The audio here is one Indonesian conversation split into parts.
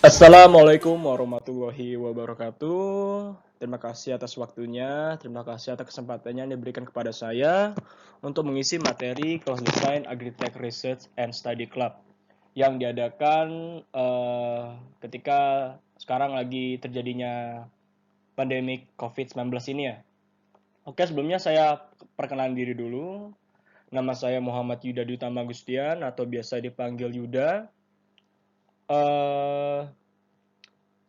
Assalamualaikum warahmatullahi wabarakatuh. Terima kasih atas waktunya, terima kasih atas kesempatannya yang diberikan kepada saya untuk mengisi materi Kelas Desain Agritech Research and Study Club yang diadakan ketika sekarang lagi terjadinya pandemi COVID-19 ini ya. Oke, sebelumnya saya perkenalan diri dulu. Nama saya Muhammad Yuda Dutama Gustian atau biasa dipanggil Yuda.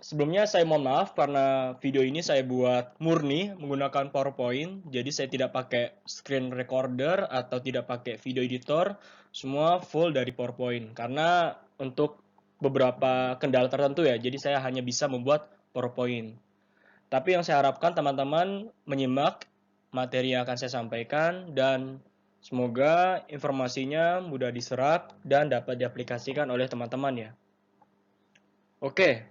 Sebelumnya saya mohon maaf karena video ini saya buat murni menggunakan PowerPoint, jadi saya tidak pakai screen recorder atau tidak pakai video editor, semua full dari PowerPoint. Karena untuk beberapa kendala tertentu ya, jadi saya hanya bisa membuat PowerPoint. Tapi yang saya harapkan teman-teman menyimak materi yang akan saya sampaikan dan semoga informasinya mudah diserap dan dapat diaplikasikan oleh teman-teman ya. Oke.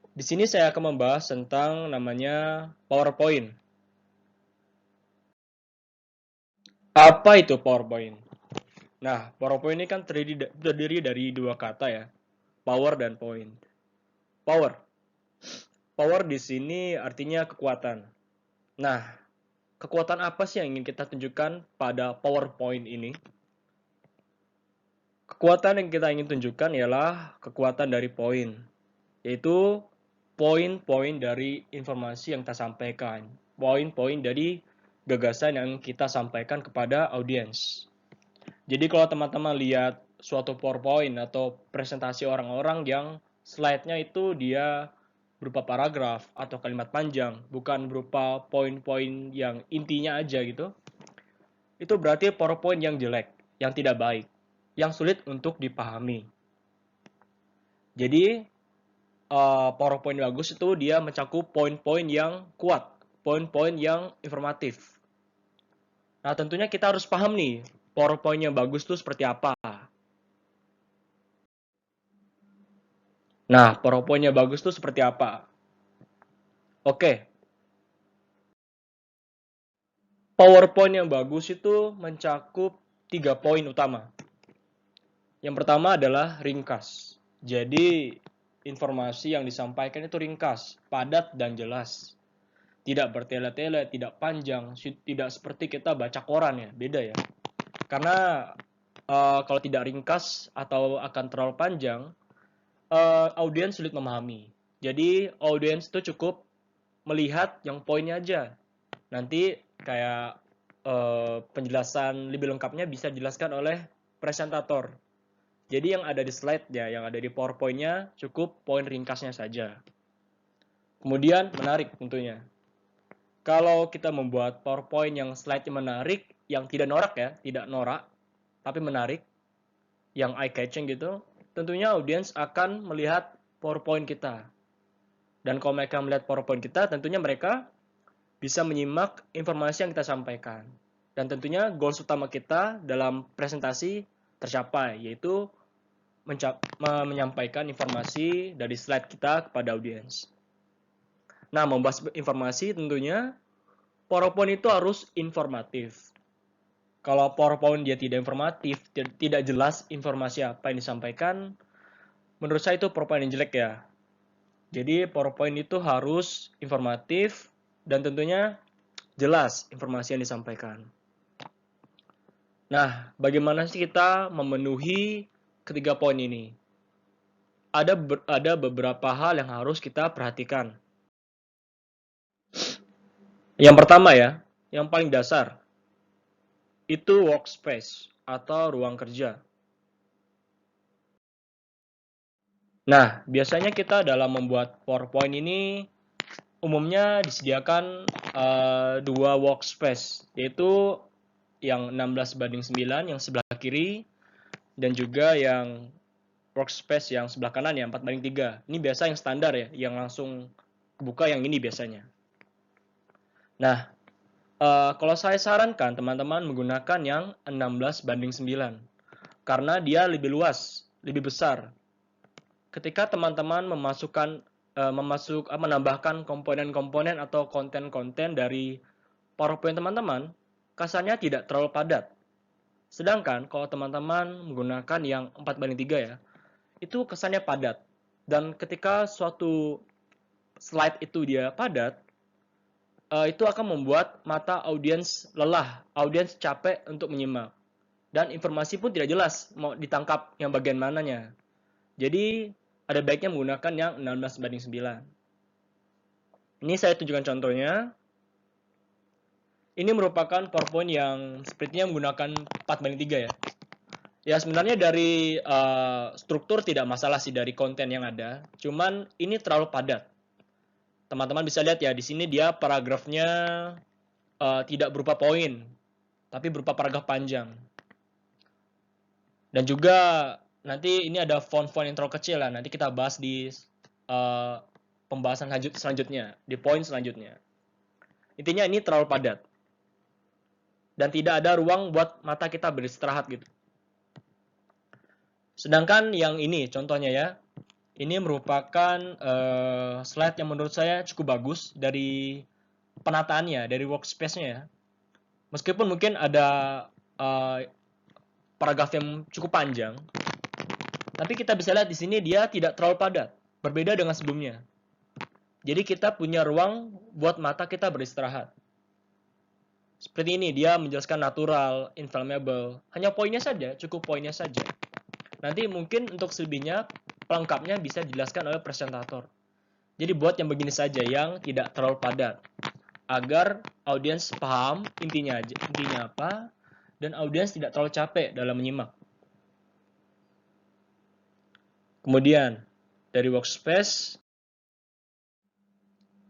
Di sini saya akan membahas tentang namanya PowerPoint. Apa itu PowerPoint? Nah, PowerPoint ini kan terdiri dari dua kata ya, power dan point. Power. Power di sini artinya kekuatan. Nah, kekuatan apa sih yang ingin kita tunjukkan pada PowerPoint ini? Kekuatan yang kita ingin tunjukkan ialah kekuatan dari poin, yaitu poin-poin dari informasi yang kita sampaikan, poin-poin dari gagasan yang kita sampaikan kepada audiens. Jadi kalau teman-teman lihat suatu PowerPoint atau presentasi orang-orang yang slide-nya itu dia berupa paragraf atau kalimat panjang, bukan berupa poin-poin yang intinya aja gitu, itu berarti PowerPoint yang jelek, yang tidak baik, yang sulit untuk dipahami. Jadi PowerPoint bagus itu dia mencakup poin-poin yang kuat, poin-poin yang informatif. Nah, tentunya kita harus paham nih, PowerPoint yang bagus itu seperti apa. Nah, PowerPoint yang bagus itu seperti apa? Oke. PowerPoint yang bagus itu mencakup 3 poin utama. Yang pertama adalah ringkas. Jadi, informasi yang disampaikan itu ringkas, padat, dan jelas. Tidak bertele-tele, tidak panjang, tidak seperti kita baca koran ya, beda ya. Karena kalau tidak ringkas atau akan terlalu panjang, audiens sulit memahami. Jadi audiens itu cukup melihat yang poinnya aja. Nanti kayak penjelasan lebih lengkapnya bisa dijelaskan oleh presentator. Jadi yang ada di slide-nya, yang ada di PowerPoint-nya cukup poin ringkasnya saja. Kemudian menarik tentunya. Kalau kita membuat PowerPoint yang slide-nya menarik, yang tidak norak ya, tidak norak, tapi menarik, yang eye-catching gitu, tentunya audiens akan melihat PowerPoint kita. Dan kalau mereka melihat PowerPoint kita, tentunya mereka bisa menyimak informasi yang kita sampaikan. Dan tentunya goals utama kita dalam presentasi tercapai, yaitu menyampaikan informasi dari slide kita kepada audiens. Nah, membahas informasi tentunya PowerPoint itu harus informatif. Kalau PowerPoint dia tidak informatif, tidak jelas informasi apa yang disampaikan, menurut saya itu PowerPoint yang jelek ya. Jadi PowerPoint itu harus informatif dan tentunya jelas informasi yang disampaikan. Nah, bagaimana sih kita memenuhi ketiga poin ini? Ada beberapa hal yang harus kita perhatikan. Yang pertama ya, yang paling dasar, itu workspace atau ruang kerja. Nah, biasanya kita dalam membuat PowerPoint ini umumnya disediakan dua workspace, yaitu yang 16:9 yang sebelah kiri dan juga yang workspace yang sebelah kanan ya 4:3. Ini biasa yang standar ya, yang langsung buka yang ini biasanya. Nah, kalau saya sarankan teman-teman menggunakan yang 16:9 karena dia lebih luas, lebih besar. Ketika teman-teman menambahkan komponen-komponen atau konten-konten dari PowerPoint teman-teman, kesannya tidak terlalu padat. Sedangkan kalau teman-teman menggunakan yang 4:3 ya, itu kesannya padat. Dan ketika suatu slide itu dia padat, itu akan membuat mata audiens lelah, audiens capek untuk menyimak. Dan informasi pun tidak jelas mau ditangkap yang bagian mananya. Jadi ada baiknya menggunakan yang 16:9. Ini saya tunjukkan contohnya. Ini merupakan PowerPoint yang sepertinya menggunakan 4:3 ya. Ya sebenarnya dari struktur tidak masalah sih dari konten yang ada. Cuman ini terlalu padat. Teman-teman bisa lihat ya di sini dia paragrafnya tidak berupa poin, tapi berupa paragraf panjang. Dan juga nanti ini ada font-font yang terlalu kecil lah. Nanti kita bahas di pembahasan selanjutnya, di poin selanjutnya. Intinya ini terlalu padat. Dan tidak ada ruang buat mata kita beristirahat gitu. Sedangkan yang ini contohnya ya. Ini merupakan slide yang menurut saya cukup bagus dari penataannya, dari workspace-nya ya. Meskipun mungkin ada paragraf yang cukup panjang, tapi kita bisa lihat di sini dia tidak terlalu padat, berbeda dengan sebelumnya. Jadi kita punya ruang buat mata kita beristirahat. Seperti ini, dia menjelaskan natural, inflammable. Hanya poinnya saja, cukup poinnya saja. Nanti mungkin untuk selebihnya, pelengkapnya bisa dijelaskan oleh presentator. Jadi buat yang begini saja, yang tidak terlalu padat. Agar audiens paham intinya apa, dan audiens tidak terlalu capek dalam menyimak. Kemudian, dari workspace,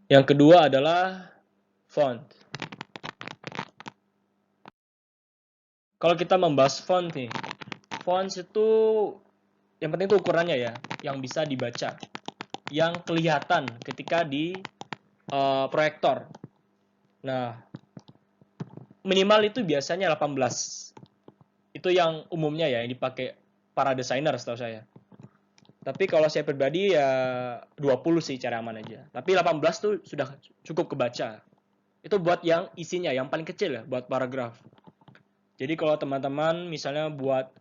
yang kedua adalah font. Kalau kita membahas font nih, font itu yang penting itu ukurannya ya, yang bisa dibaca, yang kelihatan ketika di proyektor. Nah, minimal itu biasanya 18. Itu yang umumnya ya, yang dipakai para desainer setahu saya. Tapi kalau saya pribadi ya 20 sih cara aman aja. Tapi 18 tuh sudah cukup kebaca. Itu buat yang isinya, yang paling kecil ya, buat paragraf. Jadi kalau teman-teman misalnya buat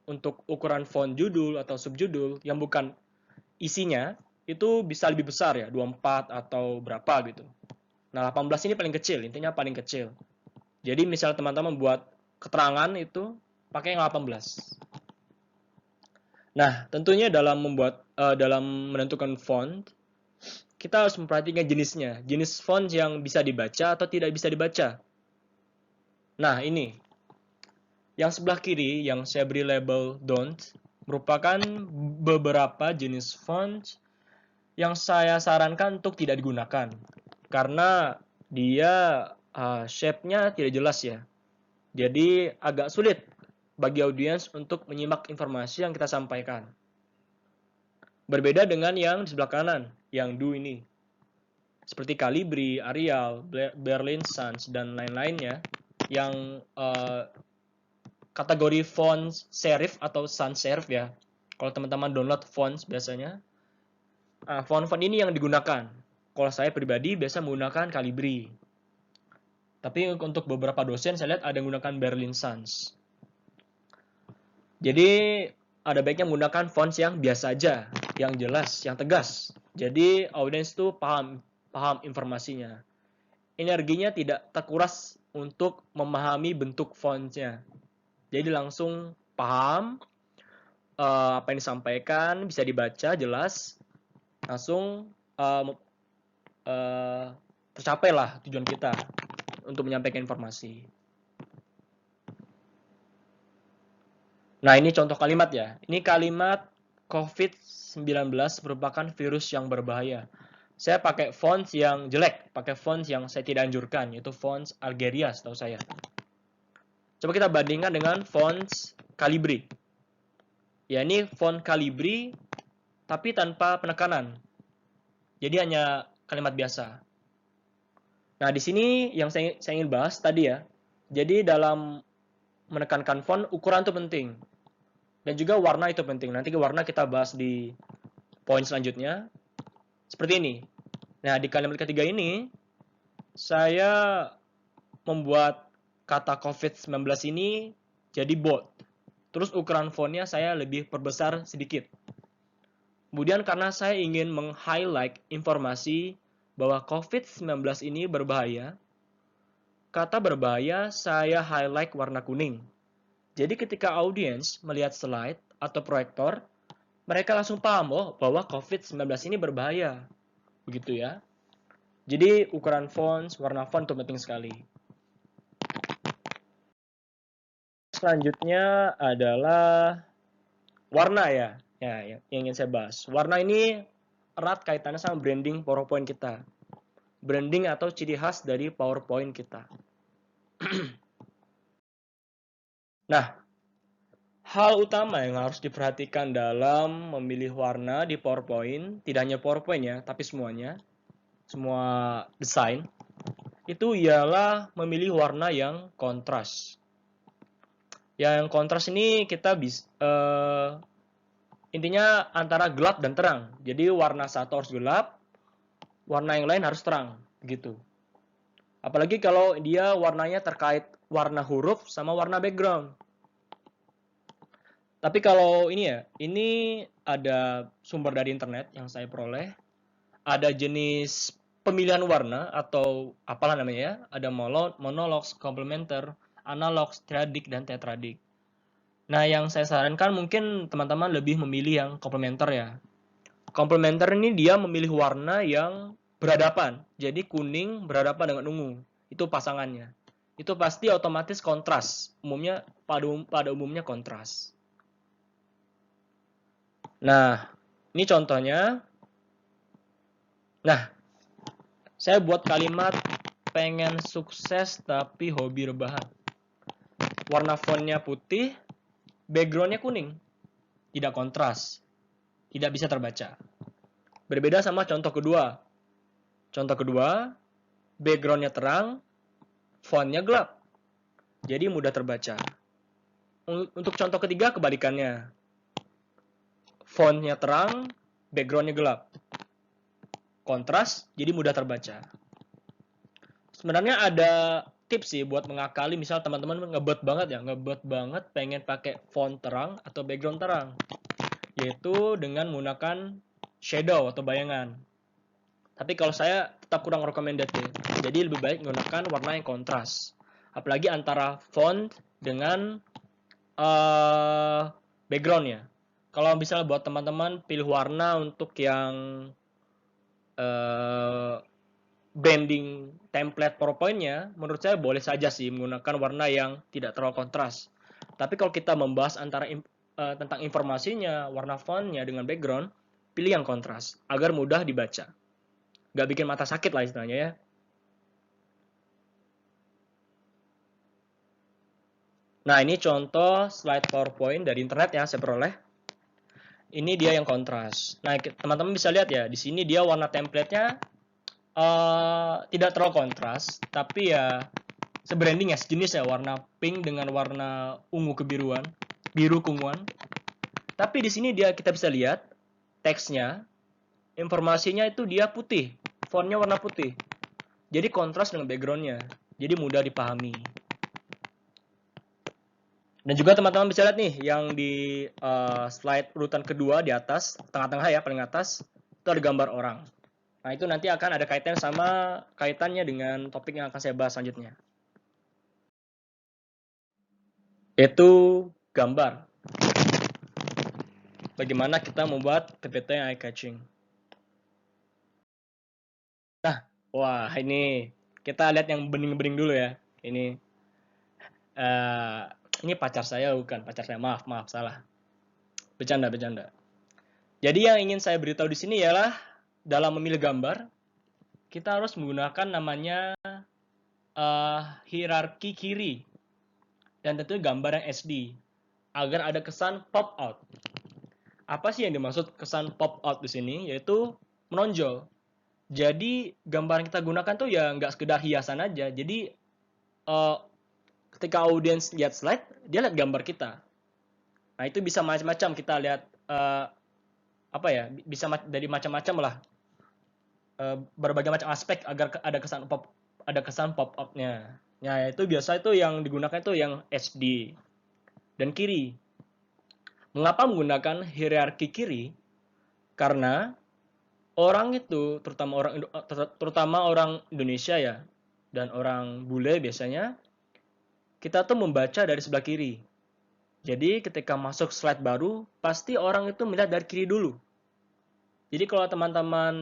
untuk ukuran font judul atau subjudul yang bukan isinya, itu bisa lebih besar ya, 24 atau berapa gitu. Nah 18 ini paling kecil, intinya paling kecil. Jadi misal teman-teman buat keterangan itu pakai yang 18. Nah tentunya dalam menentukan font, kita harus memperhatikan jenisnya, jenis font yang bisa dibaca atau tidak bisa dibaca. Nah ini, yang sebelah kiri yang saya beri label don't, merupakan beberapa jenis font yang saya sarankan untuk tidak digunakan. Karena dia shape-nya tidak jelas ya. Jadi agak sulit bagi audiens untuk menyimak informasi yang kita sampaikan. Berbeda dengan yang di sebelah kanan, yang do ini. Seperti Calibri, Arial, Berlin Sans, dan lain-lainnya yang kategori font serif atau sans serif ya. Kalau teman-teman download fonts biasanya, font-font ini yang digunakan. Kalau saya pribadi biasa menggunakan Calibri. Tapi untuk beberapa dosen saya lihat ada yang menggunakan Berlin Sans. Jadi ada baiknya menggunakan fonts yang biasa aja, yang jelas, yang tegas. Jadi audiens itu paham informasinya. Energinya tidak terkuras untuk memahami bentuk fontnya. Jadi langsung paham apa yang disampaikan, bisa dibaca jelas, langsung tercapai lah tujuan kita untuk menyampaikan informasi. Nah ini contoh kalimat ya. Ini kalimat COVID-19 merupakan virus yang berbahaya. Saya pakai font yang jelek, pakai font yang saya tidak anjurkan, yaitu font Algeria setahu saya. Coba kita bandingkan dengan font Calibri. Ya ini font Calibri tapi tanpa penekanan. Jadi hanya kalimat biasa. Nah, di sini yang saya ingin bahas tadi ya. Jadi dalam menekankan font, ukuran itu penting. Dan juga warna itu penting. Nanti warna kita bahas di poin selanjutnya. Seperti ini. Nah, di kalimat ketiga ini, saya membuat kata COVID-19 ini jadi bold. Terus ukuran fontnya saya lebih perbesar sedikit. Kemudian karena saya ingin meng-highlight informasi bahwa COVID-19 ini berbahaya, kata berbahaya saya highlight warna kuning. Jadi ketika audiens melihat slide atau proyektor, mereka langsung paham bahwa COVID-19 ini berbahaya. Begitu ya. Jadi ukuran font, warna font itu penting sekali. Selanjutnya adalah warna ya. Yang ingin saya bahas. Warna ini erat kaitannya sama branding PowerPoint kita. Branding atau ciri khas dari PowerPoint kita. Nah, hal utama yang harus diperhatikan dalam memilih warna di PowerPoint, tidak hanya PowerPoint ya, tapi semuanya, semua desain, itu ialah memilih warna yang kontras. Yang kontras ini kita bisa intinya antara gelap dan terang. Jadi warna satu harus gelap, warna yang lain harus terang, gitu. Apalagi kalau dia warnanya terkait warna huruf sama warna background. Tapi kalau ini ya, ini ada sumber dari internet yang saya peroleh. Ada jenis pemilihan warna atau apalah namanya ya. Ada monolog, komplementer, analog, triadic, dan tetradik. Nah, yang saya sarankan mungkin teman-teman lebih memilih yang komplementer ya. Komplementer ini dia memilih warna yang berhadapan. Jadi kuning berhadapan dengan ungu. Itu pasangannya. Itu pasti otomatis kontras. Umumnya pada umumnya kontras. Nah, ini contohnya. Nah, saya buat kalimat pengen sukses tapi hobi rebahan. Warna fontnya putih, backgroundnya kuning, tidak kontras, tidak bisa terbaca. Berbeda sama contoh kedua. Contoh kedua, backgroundnya terang, fontnya gelap, jadi mudah terbaca. Untuk contoh ketiga kebalikannya. Fontnya terang, backgroundnya gelap, kontras, jadi mudah terbaca. Sebenarnya ada tips sih buat mengakali, misal teman-teman ngebet banget pengen pakai font terang atau background terang, yaitu dengan menggunakan shadow atau bayangan. Tapi kalau saya tetap kurang recommended, jadi lebih baik menggunakan warna yang kontras, apalagi antara font dengan backgroundnya. Kalau misalnya buat teman-teman pilih warna untuk yang branding template PowerPoint-nya, menurut saya boleh saja sih menggunakan warna yang tidak terlalu kontras. Tapi kalau kita membahas tentang informasinya, warna font-nya dengan background, pilih yang kontras agar mudah dibaca. Nggak bikin mata sakit lah istilahnya ya. Nah, ini contoh slide PowerPoint dari internet yang saya peroleh. Ini dia yang kontras. Nah, teman-teman bisa lihat ya, di sini dia warna template-nya tidak terlalu kontras, tapi ya sebranding ya, sejenis ya, warna pink dengan warna ungu kebiruan, biru keunguan. Tapi di sini kita bisa lihat teksnya, informasinya itu dia putih, fontnya warna putih. Jadi kontras dengan backgroundnya, jadi mudah dipahami. Dan juga teman-teman bisa lihat nih, yang di slide urutan kedua di atas, tengah-tengah ya, paling atas, itu ada gambar orang. Nah, itu nanti akan ada kaitannya dengan topik yang akan saya bahas selanjutnya. Yaitu gambar. Bagaimana kita membuat PPT yang eye-catching. Nah, wah ini kita lihat yang bening-bening dulu ya. Ini pacar saya, bukan pacar saya, maaf salah. Bercanda. Jadi yang ingin saya beritahu di sini ialah dalam memilih gambar, kita harus menggunakan namanya hierarki kiri dan tentu gambar yang SD agar ada kesan pop out. Apa sih yang dimaksud kesan pop out di sini? Yaitu menonjol. Jadi gambar yang kita gunakan tuh ya nggak sekedar hiasan aja. Jadi ketika audiens lihat slide, dia lihat gambar kita. Nah, itu bisa macam-macam kita lihat bisa dari macam-macam lah. Berbagai macam aspek agar ada kesan pop up-nya. Nah, itu biasa itu yang digunakan itu yang HD dan kiri. Mengapa menggunakan hierarki kiri? Karena orang itu, terutama orang Indonesia ya, dan orang bule biasanya, kita tuh membaca dari sebelah kiri. Jadi ketika masuk slide baru, pasti orang itu melihat dari kiri dulu. Jadi kalau teman-teman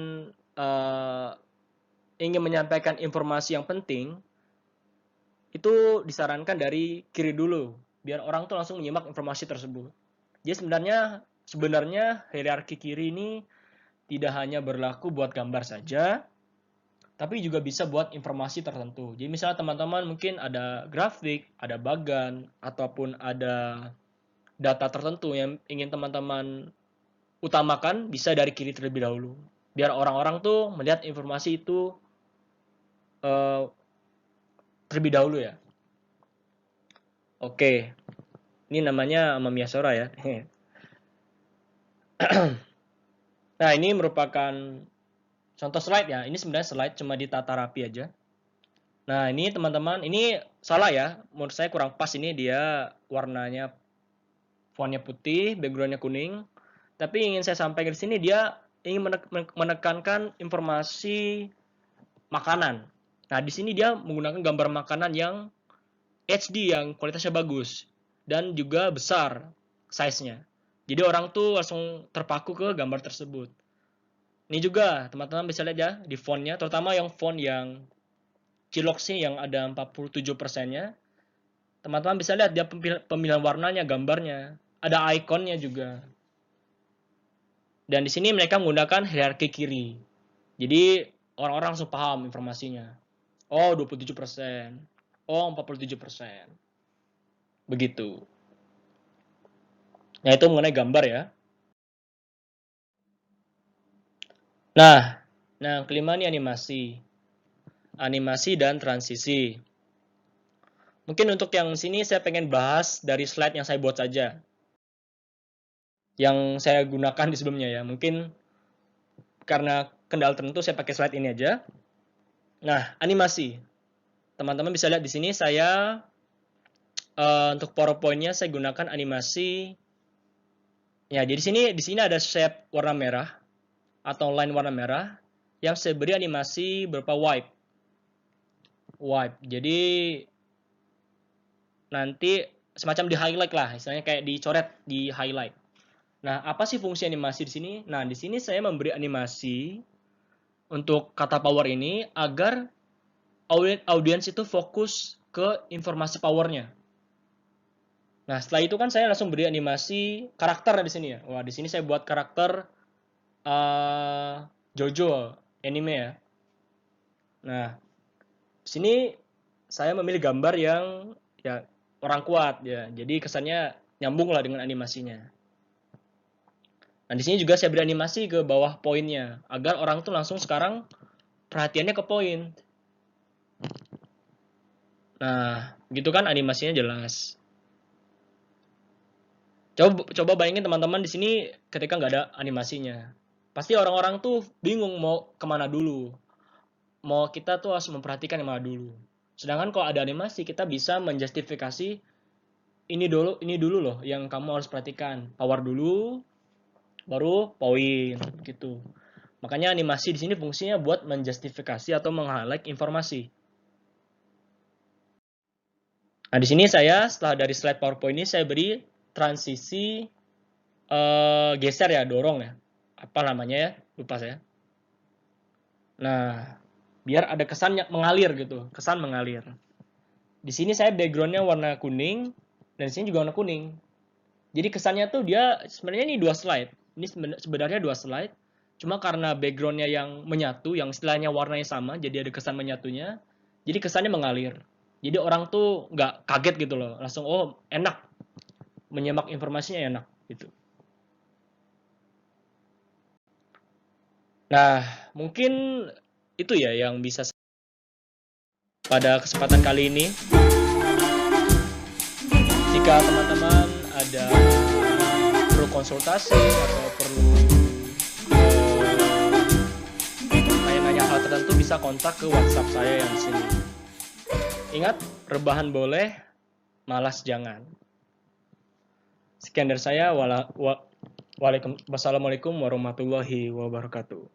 ingin menyampaikan informasi yang penting, itu disarankan dari kiri dulu, biar orang tuh langsung menyimak informasi tersebut. Jadi sebenarnya hierarki kiri ini tidak hanya berlaku buat gambar saja, tapi juga bisa buat informasi tertentu. Jadi misalnya teman-teman mungkin ada grafik, ada bagan, ataupun ada data tertentu yang ingin teman-teman utamakan, bisa dari kiri terlebih dahulu. Biar orang-orang tuh melihat informasi itu terlebih dahulu ya. Oke, ini namanya Mamiya Sora ya. Nah, ini merupakan contoh slide ya. Ini sebenarnya slide cuma ditata rapi aja. Nah, ini teman-teman, ini salah ya. Menurut saya kurang pas ini, dia warnanya fontnya putih, backgroundnya kuning. Tapi ingin saya sampaikan di sini, dia ingin menekankan informasi makanan. Nah, di sini dia menggunakan gambar makanan yang HD, yang kualitasnya bagus dan juga besar size-nya. Jadi orang tuh langsung terpaku ke gambar tersebut. Ini juga teman-teman bisa lihat ya di fontnya, terutama yang font yang Chiloxi yang ada 47%-nya. Teman-teman bisa lihat dia pemilihan warnanya, gambarnya, ada ikonnya juga. Dan di sini mereka menggunakan hierarki kiri. Jadi orang-orang langsung paham informasinya. Oh, 27%. Oh, 47%. Begitu. Nah, itu mengenai gambar ya. Nah, kelima nih animasi. Animasi dan transisi. Mungkin untuk yang sini saya pengen bahas dari slide yang saya buat saja. Yang saya gunakan di sebelumnya ya. Mungkin karena kendala tertentu saya pakai slide ini aja. Nah, animasi. Teman-teman bisa lihat di sini saya untuk PowerPoint-nya saya gunakan animasi. Ya, jadi di sini ada shape warna merah atau line warna merah yang saya beri animasi berupa wipe. Jadi nanti semacam di highlight lah, istilahnya kayak dicoret di highlight. Nah, apa sih fungsi animasi di sini? Nah, di sini saya memberi animasi untuk kata power ini agar audiens itu fokus ke informasi powernya. Nah, setelah itu kan saya langsung beri animasi karakter di sini ya. Wah, di sini saya buat karakter JoJo anime ya. Nah, di sini saya memilih gambar yang ya orang kuat ya. Jadi kesannya nyambung lah dengan animasinya. Nah, di sini juga saya beri animasi ke bawah poinnya agar orang tuh langsung sekarang perhatiannya ke poin. Nah, gitu kan animasinya jelas. Coba bayangin teman-teman di sini ketika nggak ada animasinya. Pasti orang-orang tuh bingung mau kemana dulu. Mau kita tuh harus memperhatikan yang mana dulu. Sedangkan kalau ada animasi, kita bisa menjustifikasi ini dulu loh yang kamu harus perhatikan. Power dulu, baru poin gitu. Makanya animasi di sini fungsinya buat menjustifikasi atau meng-highlight informasi. Nah, di sini saya setelah dari slide PowerPoint ini saya beri transisi geser ya, dorong ya. Apa namanya ya? Lupa saya. Nah, biar ada kesan yang mengalir gitu, kesan mengalir. Di sini saya backgroundnya warna kuning dan di sini juga warna kuning. Jadi kesannya tuh dia sebenarnya ini dua slide. Ini sebenarnya dua slide. Cuma karena backgroundnya yang menyatu, yang istilahnya warnanya sama, jadi ada kesan menyatunya. Jadi kesannya mengalir. Jadi orang tuh nggak kaget gitu loh, langsung oh enak, menyimak informasinya enak gitu. Nah, mungkin itu ya yang bisa pada kesempatan kali ini. Jika teman-teman ada perlu konsultasi atau perlu nanya-nanya hal tertentu, bisa kontak ke WhatsApp saya yang di sini. Ingat, rebahan boleh, malas jangan. Sekian dari saya. Wassalamualaikum warahmatullahi wabarakatuh.